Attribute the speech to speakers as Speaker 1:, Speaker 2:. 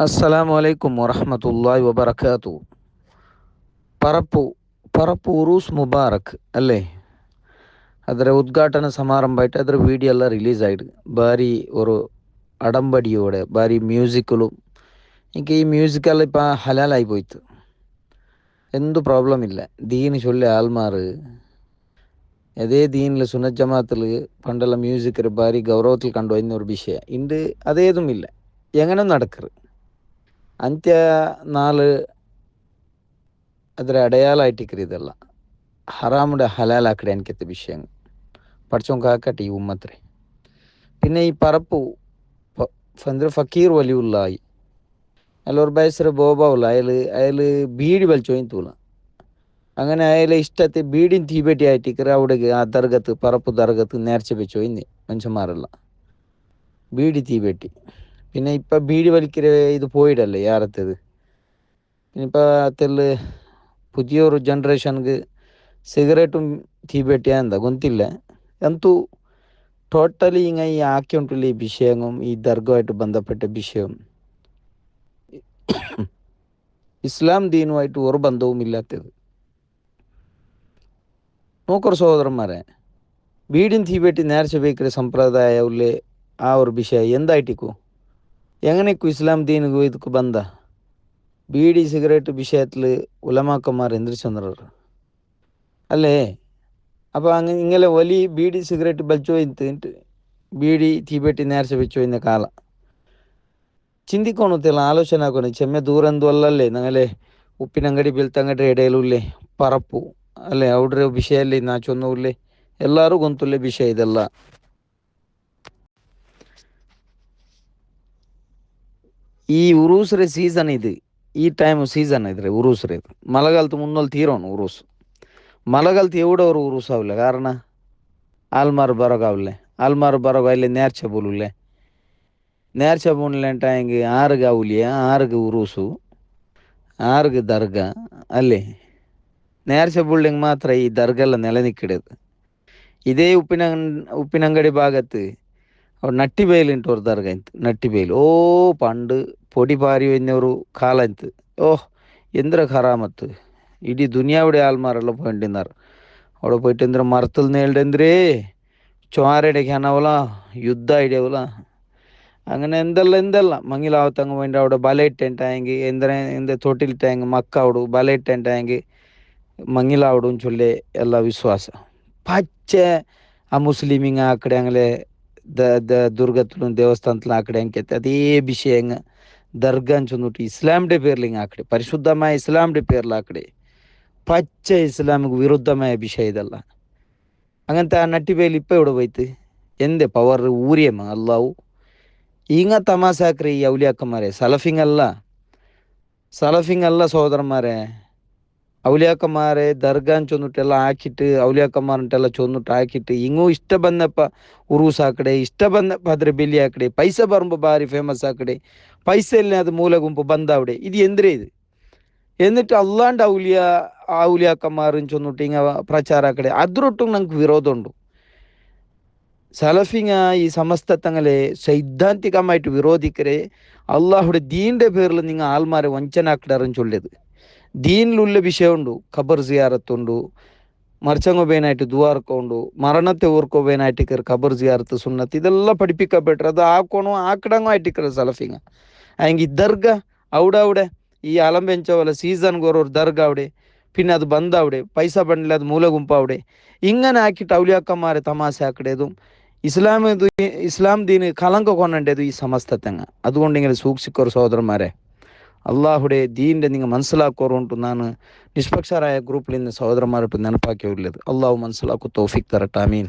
Speaker 1: അസ്സലാമു അലൈക്കും വറഹ്മത്തുള്ളാഹി വബറകാതുഹു. പറപ്പു പറപ്പು ಉರೂಸ್ ಮುಬಾರಕ್ ಅಲ್ಲೇ ಅದರ ಉದ್ಘಾಟನಾ ಸಮಾರಂಭ ಅದರ ವಿಡಿಯೋ ಎಲ್ಲ ರಿಲೀಸ್ ಆಯಿತು. ಭಾರಿ ഒരു അടമ്പടിയോടെ ഭാരി മ്യൂസിക്കലും എനിക്ക് ഈ മ്യൂസിക്കെല്ലാം ഇപ്പം ഹലാലായി പോയിത്ത്. എന്തു പ്രോബ്ലം ഇല്ല. ദീന് ചൊല്ലി ആൾമാർ അതേ ദീനിൽ സുന്നത്ത് ജമാഅത്തിൽ പണ്ടുള്ള മ്യൂസിക് ഭാരി ഗൗരവത്തിൽ കണ്ടുവരുന്ന ഒരു വിഷയം ഇണ്ട്. അതേതും ഇല്ല, എങ്ങനെ നടക്കറ് ಅಂತ್ಯ ನಾಲ್ ಅದರ ಅಡೆಯಾಲಾയിട്ടിಕ್ಕರು ಇದೆಲ್ಲ ഹറാമുടെ ഹലാലാക്കടെ എനിക്കത്തെ വിഷയം പഠിച്ചോൻ കാക്കട്ടെ ഈ ഉമ്മത്തിനെ. പിന്നെ ഈ പറപ്പു ಅಂದ್ರೆ ഫക്കീർ വലിയുള്ളായി അല്ലൊരു ബയസ്സര ബോബാവുള്ള അയാൾ ബീഡി വലിച്ചോയിത്തൂല. അങ്ങനെ അയാളെ ഇഷ്ടത്തെ ബീഡിൻ തീപെട്ടി ആയിട്ടിക്കറ് അവിടെ ആ ദർഗത്ത് പറപ്പു ദർഗത്ത് നേർച്ച വെച്ചോയിന്ന് മനുഷ്യന്മാരെല്ലാം ബീഡി തീപെട്ടി. പിന്നെ ഇപ്പം ബീഡി വലിക്കര ഇത് പോയിടല്ലേ ಯಾರತ್ತದು. ഇനിയിപ്പോൾ ಅತ್ತಲ್ಲಿ പുതിയൊരു ಜನ್ರೇಷನ್ಗೆ ಸಿಗರೇಟು തീപെട്ടിയ എന്താ ಗೊತ್ತಿಲ್ಲ. ಅಂತೂ ಟೋಟಲಿ ಹಿಂಗ ಈ ಹಾಕಿ ಉಂಟಿಲ್ಲ ಈ ವಿಷಯവും ഈ ദർഗമായിട്ട് ബന്ധപ്പെട്ട വിഷയം ഇസ്ലാം ദീനുമായിട്ട് ഒരു ബന്ധവും ഇല്ലാത്തത്. നോക്കൊരു സഹോദരന്മാരെ, ബീഡിൻ തീപെട്ടി നേർച്ച ಬೇಕಿರೋ ಸಂಪ್ರದಾಯ ಉಲ್ಲೇ ಆ ഒരു ವಿಷಯ ಎಂದಾಯ್ಟಿಕ್ಕು എങ്ങനെയൊക്കെ ഇസ്ലാം ദീനിಗೂ ಇದಕ್ಕೂ ಬಂದ ബീഡി സിഗരറ്റ് വിഷയത്തിൽ ഉലമാക്കന്മാർ എந்திരിച്ചെന്നറർ അല്ലേ. അപ്പോൾ അങ്ങനെ ഇങ്ങനെ വലിയ ബീഡി സിഗരറ്റ് ಬಲ್ಚೋಯಿಂತ ಬೀಡಿ തീപെട്ടി നേർച്ച വെച്ചോയിന്ന കാല ചിന്തിക്കണത്തില്ല, ആലോചന ആക്കണം. ചെമ്മ ദൂരന്തു അല്ലല്ലേ ഞങ്ങളെ ഉപ്പിനಂಗಡಿ ಬೆಳ್ತಂಗಡಿ ಎಡೆಯಲುಲ್ಲೇ പറപ്പു ಅಲ್ಲೇ ಅವ್ರ ವಿಷಯಲ್ಲಿ ನಾ ಚೊನ್ನೂಲ್ಲೇ ಎಲ್ಲರೂ ಗೊಂತುಲ್ಲೇ ವಿಷಯ ಇದೆಲ್ಲ. ಈ ಉರೂಸ್ರೆ ಸೀಸನ್ ಇದು, ಈ ಟೈಮ್ ಸೀಸನ್ ಇದ್ರೆ ಉರೂಸ್ರೆ ಮಳೆಗಾಲത്ത് മുന്നോൽ തീരോണ് ഉറൂസ്. മഴകാലത്ത് എവിടെ ഒരു ഉറൂസാവില്ല, കാരണം ആൽമാർ ബറകാവില്ലേ. ആൽമാർ ബറക ಇಲ್ಲಿ നേർച്ച പോലുല്ലേ. നേർച്ച പോണില്ലെങ്കിൽ ആറുകാവില്ല, ആറുക ഉറൂസു, ആറുക ദർഗ അല്ലേ. നേർച്ച പുള്ളിങ് മാത്ര ഈ ദർഗ ಎಲ್ಲ നിലനിൽക്കിടത്. ಇದೇ ഉപ്പിനಂಗಡಿ ഭാഗത്ത് നട്ടിബേലുണ്ട് ഒരു ദർഗ ಇಂತು നട്ടിബേൽ. ഓ പണ്ട് പൊടി പാരി ഒരു കാല ಇಂತು. ഓഹ് എന്തൊരു ഖറാമത്ത്. ഇടീ ദുനിയാവിടെ ആൾമാരെല്ലാം പോയിട്ടിന്നാറ്. അവിടെ പോയിട്ട് എന്തൊരു മരത്തിൽ നേൾടെന്തിരേ ചോരയുടെ ഹനവല യുദ്ധ ഇടവല അങ്ങനെ എന്തെಲ್ಲ ಮಂಗಿಲಾವತ್ತಂಗೆ പോയിട്ട് അവിടെ ಬಲೆಯಿಟ್ಟೆಂಟಾയെങ്കിൽ ಎಂದರೆ ತೊಟ್ಟಿಲ್ಟಾയെങ്കിൽ ಮಕ್ಕ ಅವಡು ಬಲೆಯಿಟ್ಟೆಂಟಾയെങ്കിൽ ಮಂಗಿಲಾವಡು ಚೊಲ್ಲೆ ಎಲ್ಲ ವಿಶ್ವಾಸ ಪಚ್ಚೆ ಆ ಮುಸ್ಲಿಮಿಂಗ್ ಆ ಕಡೆ ಅಂಗಲೆ ದುರ್ಗತ್ಲು ದೇವಸ್ಥಾನത്തിൽ ആക്കടെ എനിക്കത്തെ അതേ വിഷയം ദർഗ ചെന്നിട്ട് ഇസ്ലാമിൻ്റെ പേരിൽ ആക്കടെ, പരിശുദ്ധമായ ഇസ്ലാമിൻ്റെ പേരിലാക്കടെ, പച്ച ഇസ്ലാമിക്ക് വിരുദ്ധമായ വിഷയം ഇതല്ല. അങ്ങനത്തെ ആ നട്ടിപ്പേൽ ഇപ്പം ഇവിടെ പോയിട്ട് എന്ത് പവർ ഊരിയമ്മ അല്ലാവു ഈങ്ങ തമാസാക്കറി ഈ ഔലിയാക്കന്മാരെ. സലഫിങ് അല്ല സഹോദരന്മാരെ. ഔലിയാക്കന്മാരെ ദർഗാൻ ചൊന്നിട്ടെಲ್ಲ ಹಾಕಿಟ್ಟು ಔಲಿಯಾಕന്മാರಂಟೆಲ್ಲ ಚೊന്നിಟ್ಟು ಹಾಕಿಟ್ಟು ಹಿಂಗೂ ಇಷ್ಟ ಬಂದಪ್ಪ ಉರೂಸ್ ಆಕಡೆ, ಇಷ್ಟ ಬಂದಪ್ಪ ಅದ್ರ ಬೆಲಿ ಆಕಡೆ, ಪೈಸೆ ಬರುಂಬ ಭಾರಿ ಫೇಮಸ್ ಆಕಡೆ, ಪೈಸೆ ಇಲ್ಲ ಅದು ಮೂಲ ಗುಂಪು ಬಂದಾವಡೆ. ಇದು ಎಂದ್ರೆ ಇದು എന്നിട്ട് അല്ലാണ്ട് ഔലിയാക്കന്മാരും ചൊന്നിട്ട് ഇങ്ങ പ്രചാര ആക്കടെ. അതിരൊട്ടും ഞങ്ങൾക്ക് വിരോധമുണ്ട്. സലഫിങ്ങ ഈ സമസ്ത തങ്ങളെ സൈദ്ധാന്തികമായിട്ട് വിരോധിക്കരെ. അള്ളാഹുടെ ദീൻ്റെ പേരിൽ നിങ്ങൾ ആൾമാരെ വഞ്ചനാക്കിടാറെന്ന് ചൊല്ലിയത്. ദീനിലുള്ള വിഷയമുണ്ട്. ഖബർ സിയാറത്തുണ്ട്, മർച്ചങ്ങോബേനായിട്ട് ദ്വാർക്കുണ്ട്, മരണത്തെ ഓർക്കോബേനായിട്ട് ഖബർ സിയാറത്ത് സുന്നത്ത് ഇതെല്ലാം പഠിപ്പിക്കപ്പെട്ടു. അത് ആക്കണോ ആക്കിടങ്ങോ ആയിട്ടിക്കറ് സലഫിങ്ങ. അയെങ്കിൽ ദർഗ അവിടെ ഈ അലം വെച്ച പോലെ സീസൺಗೆ ഒരു ദർഗ അവിടെ, പിന്നെ അത് ബന്ദ് അവിടെ, പൈസ ಬಂದಿಲ್ಲ ಅದು ಮೂಲ ಗುಂಪು അവിടെ. ഇങ്ങനെ ആക്കിയിട്ട് ഔലിയാക്കന്മാരെ തമാശ ആക്കടേതും ഇസ്ലാം ദീന് കലങ്ക കൊണ്ടേതു ഈ സമസ്തത്തങ്ങ. അതുകൊണ്ട് ഇങ്ങനെ സൂക്ഷിക്കോರು സഹോദരന്മാരെ. അള്ളാഹുടെ ദീൻ്റെ നിങ്ങൾ മനസ്സിലാക്കോರು ಉಂಟು. ನಾನು ನಿಷ್ಪಕ್ಷರಾയ ಗ್ರೂಪ್ಲಿಂದ ಸಹೋದರಮಾರಿಟ್ಟು ನೆನಪಾಕಿ ಉಳ್ಳದು. ಅಲ್ಲಾಹು ಮನಸ್ಸಲಾಕು ತೌಫೀಕ್ ತರಟ್ಟ. ಆಮೀನ್.